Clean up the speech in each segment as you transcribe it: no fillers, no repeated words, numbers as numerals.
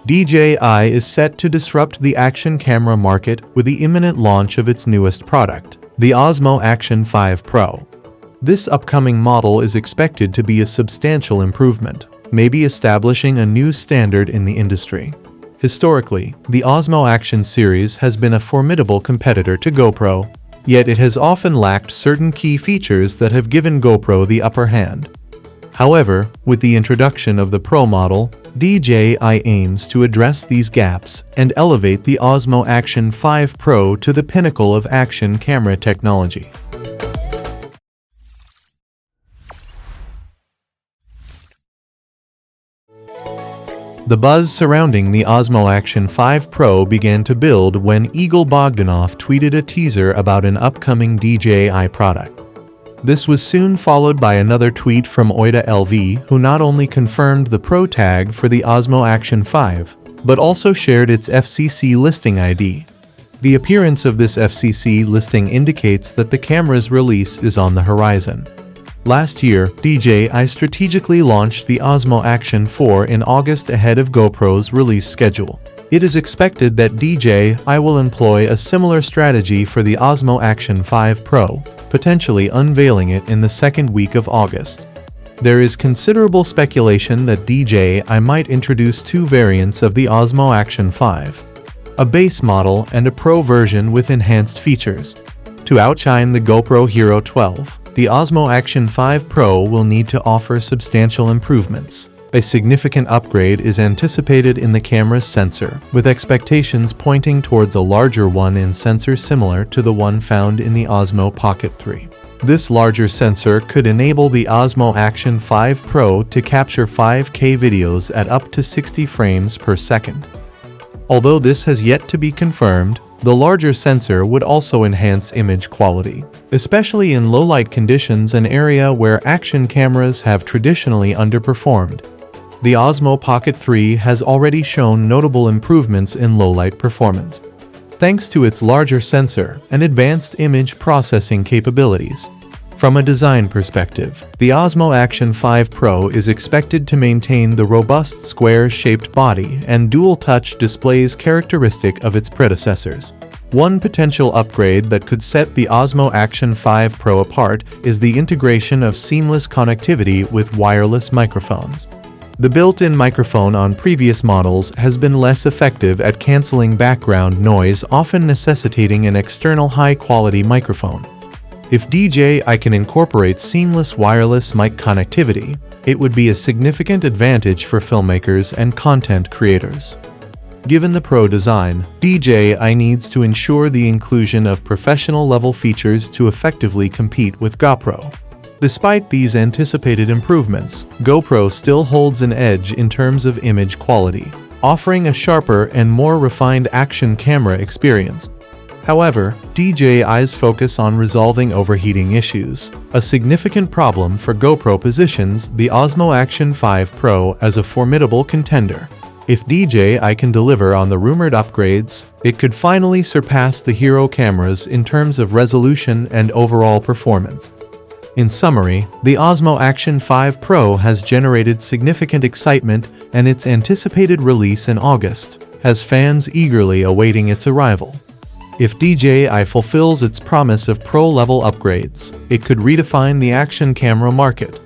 DJI is set to disrupt the action camera market with the imminent launch of its newest product, the Osmo Action 5 Pro. This upcoming model is expected to be a substantial improvement, maybe establishing a new standard in the industry. Historically, the Osmo Action series has been a formidable competitor to GoPro, yet it has often lacked certain key features that have given GoPro the upper hand. However, with the introduction of the Pro model, DJI aims to address these gaps and elevate the Osmo Action 5 Pro to the pinnacle of action camera technology. The buzz surrounding the Osmo Action 5 Pro began to build when Igor Bogdanov tweeted a teaser about an upcoming DJI product. This was soon followed by another tweet from Oida LV, who not only confirmed the Pro tag for the Osmo Action 5, but also shared its FCC listing ID. The appearance of this FCC listing indicates that the camera's release is on the horizon. Last year, DJI strategically launched the Osmo Action 4 in August ahead of GoPro's release schedule. It is expected that DJI will employ a similar strategy for the Osmo Action 5 Pro, potentially unveiling it in the second week of August. There is considerable speculation that DJI might introduce two variants of the Osmo Action 5, a base model and a Pro version with enhanced features. To outshine the GoPro Hero 12, the Osmo Action 5 Pro will need to offer substantial improvements. A significant upgrade is anticipated in the camera's sensor, with expectations pointing towards a larger one in sensor similar to the one found in the Osmo Pocket 3. This larger sensor could enable the Osmo Action 5 Pro to capture 5K videos at up to 60 frames per second. Although this has yet to be confirmed, the larger sensor would also enhance image quality, especially in low-light conditions, an area where action cameras have traditionally underperformed. The Osmo Pocket 3 has already shown notable improvements in low-light performance, thanks to its larger sensor and advanced image processing capabilities. From a design perspective, the Osmo Action 5 Pro is expected to maintain the robust square-shaped body and dual-touch displays characteristic of its predecessors. One potential upgrade that could set the Osmo Action 5 Pro apart is the integration of seamless connectivity with wireless microphones. The built-in microphone on previous models has been less effective at canceling background noise, often necessitating an external high-quality microphone. If DJI can incorporate seamless wireless mic connectivity, it would be a significant advantage for filmmakers and content creators. Given the Pro design, DJI needs to ensure the inclusion of professional-level features to effectively compete with GoPro. Despite these anticipated improvements, GoPro still holds an edge in terms of image quality, offering a sharper and more refined action camera experience. However, DJI's focus on resolving overheating issues, a significant problem for GoPro, positions the Osmo Action 5 Pro as a formidable contender. If DJI can deliver on the rumored upgrades, it could finally surpass the Hero cameras in terms of resolution and overall performance. In summary, the Osmo Action 5 Pro has generated significant excitement, and its anticipated release in August has fans eagerly awaiting its arrival. If DJI fulfills its promise of pro-level upgrades, it could redefine the action camera market.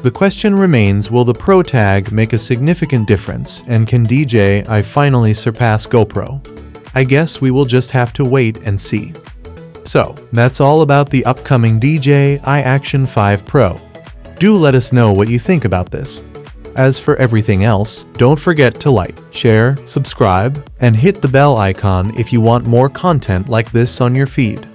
The question remains, will the Pro tag make a significant difference, and can DJI finally surpass GoPro? I guess we will just have to wait and see. So, that's all about the upcoming DJI Action 5 Pro. Do let us know what you think about this. As for everything else, don't forget to like, share, subscribe, and hit the bell icon if you want more content like this on your feed.